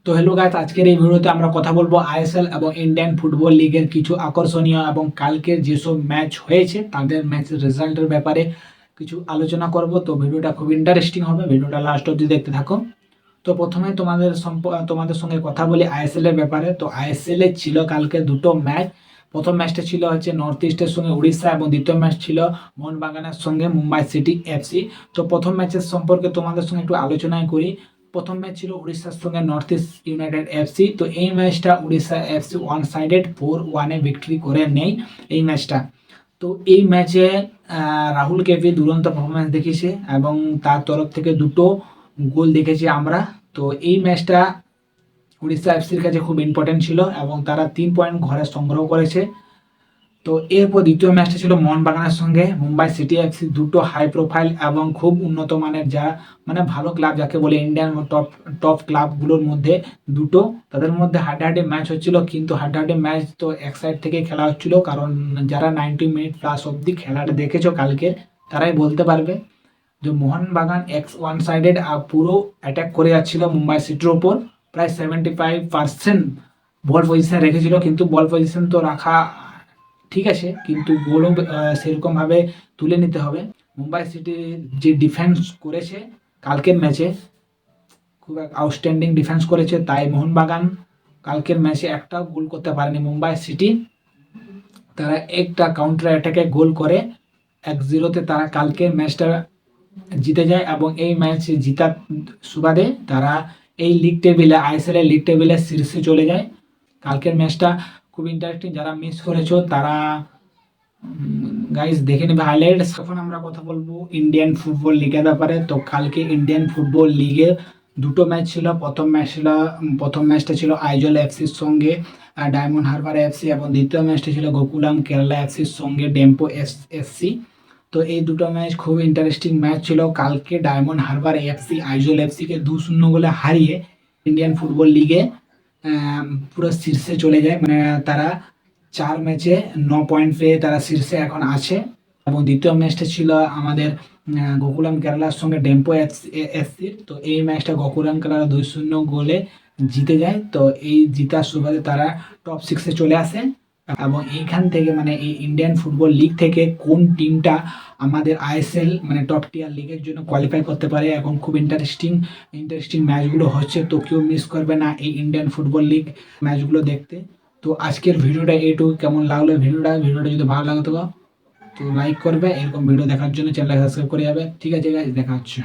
তো hello guys, আজকের এই ভিডিওতে আমরা কথা বলবো আইএসএল এবং ইন্ডিয়ান ফুটবল লিগের কিছু আকর্ষণীয় এবং কালকের যেসব ম্যাচ হয়েছে তাদের ম্যাচের রেজাল্টের ব্যাপারে কিছু আলোচনা করব। তো ভিডিওটা খুব ইন্টারেস্টিং হবে, ভিডিওটা লাস্ট অবধি দেখতে থাকো। তো প্রথমে তোমাদের সঙ্গে কথা বলি আইএসএল এর ব্যাপারে। তো আইএসএল এ ছিল কালকে দুটো ম্যাচ। প্রথম ম্যাচটা ছিল হচ্ছে নর্থ ইস্টের সঙ্গে উড়িষ্যা এবং দ্বিতীয় ম্যাচ ছিল মোহনবাগানের সঙ্গে মুম্বাই সিটি এফসি। তো প্রথম ম্যাচের সম্পর্কে তোমাদের সঙ্গে একটু আলোচনায় করি। প্রথম ম্যাচ ছিল উড়িষ্যার সঙ্গে নর্থ ইস্ট ইউনাইটেড এফসি। তো এই ম্যাচটা উড়িষ্যা এফসি 1-সাইডেড 4-1 ভিক্টরি করে নেই এই ম্যাচটা। তো এই ম্যাচে রাহুল কেভি দুরন্ত পারফরমেন্স দেখিয়েছে এবং তার তরফ থেকে দুটো গোল দেখেছি আমরা। তো এই ম্যাচটা উড়িষ্যা এফসির কাছে খুব ইম্পর্টেন্ট ছিল এবং তারা 3 পয়েন্ট ঘরে সংগ্রহ করেছে। তো এরপর দ্বিতীয় ম্যাচটা ছিল মোহনবাগানের সঙ্গে মুম্বাই সিটি এফসি। দুটো হাই প্রোফাইল এবং খুব উন্নত মানের, যা মানে ভালো ক্লাব যাকে বলে ইন্ডিয়ান টপ টপ ক্লাবগুলোর মধ্যে দুটো, তাদের মধ্যে হাড্ডাহাড্ডি ম্যাচ হচ্ছিল। কিন্তু হাড্ডাহাড্ডি ম্যাচ তো এক সাইড থেকে খেলা হচ্ছিল, কারণ যারা 90 মিনিট প্লাস অব্দি খেলাটা দেখেছো কালকে তারাই বলতে পারবে যে মোহনবাগান 1-সাইডেড পুরো অ্যাটাক করে যাচ্ছিল মুম্বাই সিটির ওপর। প্রায় 75% বল পজিশন রেখেছিল, কিন্তু বল পজিশন তো রাখা ঠিক আছে, কিন্তু গোলও সেরকমভাবে তুলে নিতে হবে। মুম্বাই সিটি যে ডিফেন্স করেছে কালকের ম্যাচে, খুব আউটস্ট্যান্ডিং ডিফেন্স করেছে, তাই মোহনবাগান কালকের ম্যাচে একটাও গোল করতে পারেনি। মুম্বাই সিটি তারা একটা কাউন্টার অ্যাটাকে গোল করে 1-0 তারা কালকের ম্যাচটা জিতে যায় এবং এই ম্যাচ জিতার সুবাদে তারা এই লিগ টেবিলে, আইএসএল এর লিগ টেবিলে শীর্ষে চলে যায়। কালকের ম্যাচটা খুব ইন্টারেস্টিং, যারা মিস করেছো তারা গাইস দেখে নেবে হাইলাইটস। এখন আমরা কথা বলবো ইন্ডিয়ান ফুটবল লিগের ব্যাপারে। তো কালকে ইন্ডিয়ান ফুটবল লিগে দুটো ম্যাচ ছিল। প্রথম ম্যাচটা ছিল আইজল এফসির সঙ্গে ডায়মন্ড হারবার এফসি এবং দ্বিতীয় ম্যাচটা ছিল গোকুলাম কেরালা এফসির সঙ্গে ডেম্পো এফসি। তো এই দুটো ম্যাচ খুব ইন্টারেস্টিং ম্যাচ ছিল। কালকে ডায়মন্ড হারবার এফসি আইজল এফসিকে 2-0 গোলে হারিয়ে ইন্ডিয়ান ফুটবল লিগে পুরো শীর্ষে চলে যায়। মানে তারা 4 ম্যাচে 9 পয়েন্ট পেয়ে তারা শীর্ষে এখন আছে। এবং দ্বিতীয় ম্যাচটা ছিল আমাদের গোকুলাম কেরালার সঙ্গে ডেম্পো এফসির। তো এই ম্যাচটা গোকুলাম কেরালা 2-0 গোলে জিতে যায়। তো এই জিতার সুবাদে তারা টপ 6-এ চলে আসে। এবং এইখান থেকে মানে এই ইন্ডিয়ান ফুটবল লিগ থেকে কোন টিমটা আমাদের আইএসএল মানে টপ টিয়ার লিগের জন্য কোয়ালিফাই করতে পারে, এখন খুব ইন্টারেস্টিং ম্যাচগুলো হচ্ছে। তো কেউ মিস করবে না এই ইন্ডিয়ান ফুটবল লিগ ম্যাচগুলো দেখতে। তো আজকের ভিডিওটা এইটুকু। কেমন লাগলো ভিডিওটা যদি ভালো লাগে তো লাইক করবে। এরকম ভিডিও দেখার জন্য চ্যানেলটা সাবস্ক্রাইব করে যাবে। ঠিক আছে গাইস, দেখা হচ্ছে।